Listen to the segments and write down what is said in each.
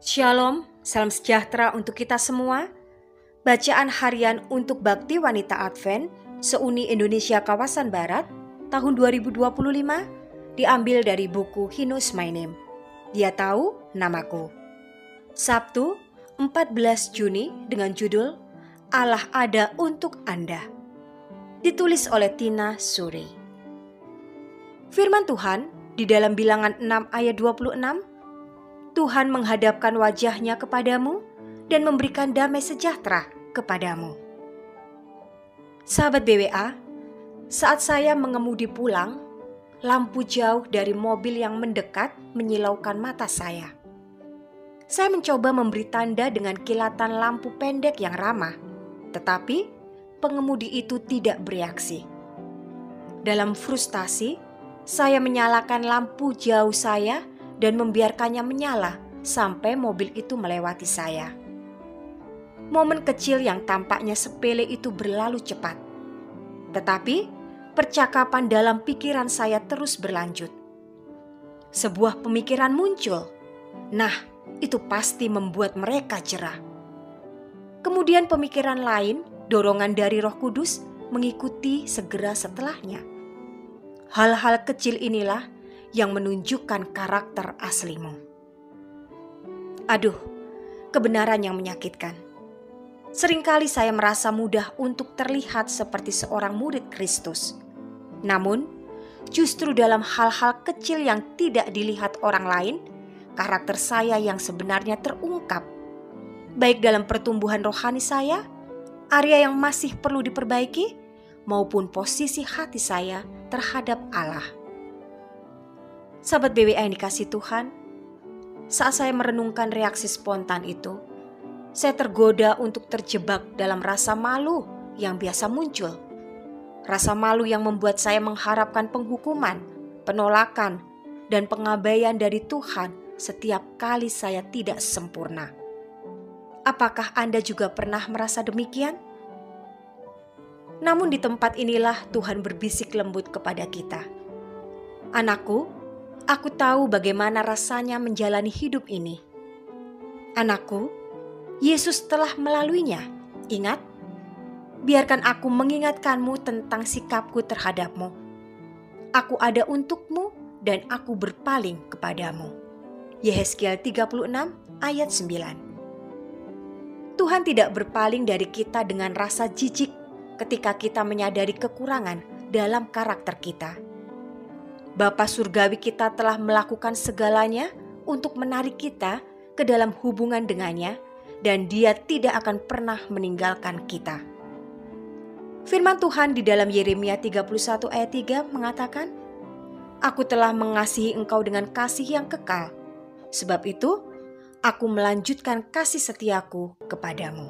Shalom, salam sejahtera untuk kita semua. Bacaan harian untuk Bakti Wanita Advent se-Uni Indonesia Kawasan Barat tahun 2025 diambil dari buku He Knows My Name. Dia tahu namaku. Sabtu, 14 Juni dengan judul Allah ada untuk Anda. Ditulis oleh Tina Suri. Firman Tuhan di dalam Bilangan 6 ayat 26, Tuhan menghadapkan wajahnya kepadamu dan memberikan damai sejahtera kepadamu. Sahabat BWA, saat saya mengemudi pulang, lampu jauh dari mobil yang mendekat menyilaukan mata saya. Saya mencoba memberi tanda dengan kilatan lampu pendek yang ramah, tetapi pengemudi itu tidak bereaksi. Dalam frustasi, saya menyalakan lampu jauh saya dan membiarkannya menyala sampai mobil itu melewati saya. Momen kecil yang tampaknya sepele itu berlalu cepat. Tetapi percakapan dalam pikiran saya terus berlanjut. Sebuah pemikiran muncul. Nah, itu pasti membuat mereka jerah. Kemudian pemikiran lain, dorongan dari Roh Kudus, mengikuti segera setelahnya. Hal-hal kecil inilah yang menunjukkan karakter aslimu. Aduh, kebenaran yang menyakitkan. Seringkali saya merasa mudah untuk terlihat seperti seorang murid Kristus. Namun, justru dalam hal-hal kecil yang tidak dilihat orang lain, karakter saya yang sebenarnya terungkap. Baik dalam pertumbuhan rohani saya, area yang masih perlu diperbaiki, maupun posisi hati saya terhadap Allah. Sahabat BWA yang dikasih Tuhan, saat saya merenungkan reaksi spontan itu, saya tergoda untuk terjebak dalam rasa malu yang biasa muncul. Rasa malu yang membuat saya mengharapkan penghukuman, penolakan, dan pengabaian dari Tuhan setiap kali saya tidak sempurna. Apakah Anda juga pernah merasa demikian? Namun di tempat inilah Tuhan berbisik lembut kepada kita. Anakku, aku tahu bagaimana rasanya menjalani hidup ini. Anakku, Yesus telah melaluinya. Ingat, biarkan aku mengingatkanmu tentang sikapku terhadapmu. Aku ada untukmu dan aku berpaling kepadamu. Yehezkiel 36 ayat 9. Tuhan tidak berpaling dari kita dengan rasa jijik ketika kita menyadari kekurangan dalam karakter kita. Bapa surgawi kita telah melakukan segalanya untuk menarik kita ke dalam hubungan dengannya, dan Dia tidak akan pernah meninggalkan kita. Firman Tuhan di dalam Yeremia 31 ayat 3 mengatakan, Aku telah mengasihi engkau dengan kasih yang kekal, sebab itu aku melanjutkan kasih setiaku kepadamu.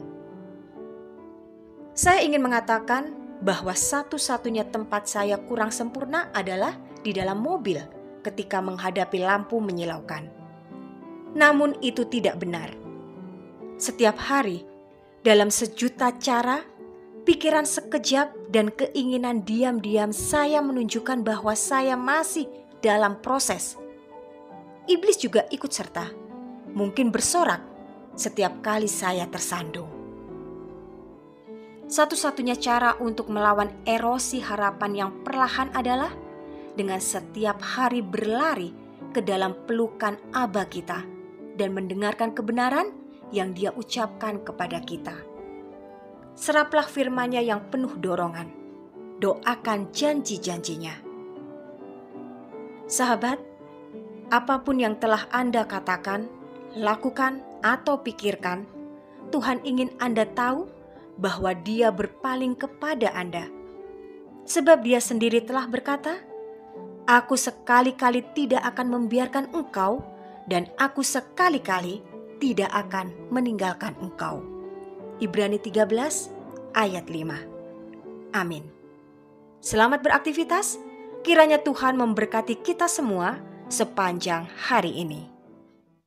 Saya ingin mengatakan bahwa satu-satunya tempat saya kurang sempurna adalah di dalam mobil ketika menghadapi lampu menyilaukan. Namun itu tidak benar. Setiap hari, dalam sejuta cara, pikiran sekejap dan keinginan diam-diam saya menunjukkan bahwa saya masih dalam proses. Iblis juga ikut serta, mungkin bersorak setiap kali saya tersandung. Satu-satunya cara untuk melawan erosi harapan yang perlahan adalah dengan setiap hari berlari ke dalam pelukan Aba kita dan mendengarkan kebenaran yang Dia ucapkan kepada kita. Seraplah firman-Nya yang penuh dorongan. Doakan janji-janjinya. Sahabat, apapun yang telah Anda katakan, lakukan atau pikirkan, Tuhan ingin Anda tahu bahwa Dia berpaling kepada Anda. Sebab Dia sendiri telah berkata, Aku sekali-kali tidak akan membiarkan engkau, dan aku sekali-kali tidak akan meninggalkan engkau. Ibrani 13 ayat 5. Amin. Selamat beraktivitas, kiranya Tuhan memberkati kita semua sepanjang hari ini.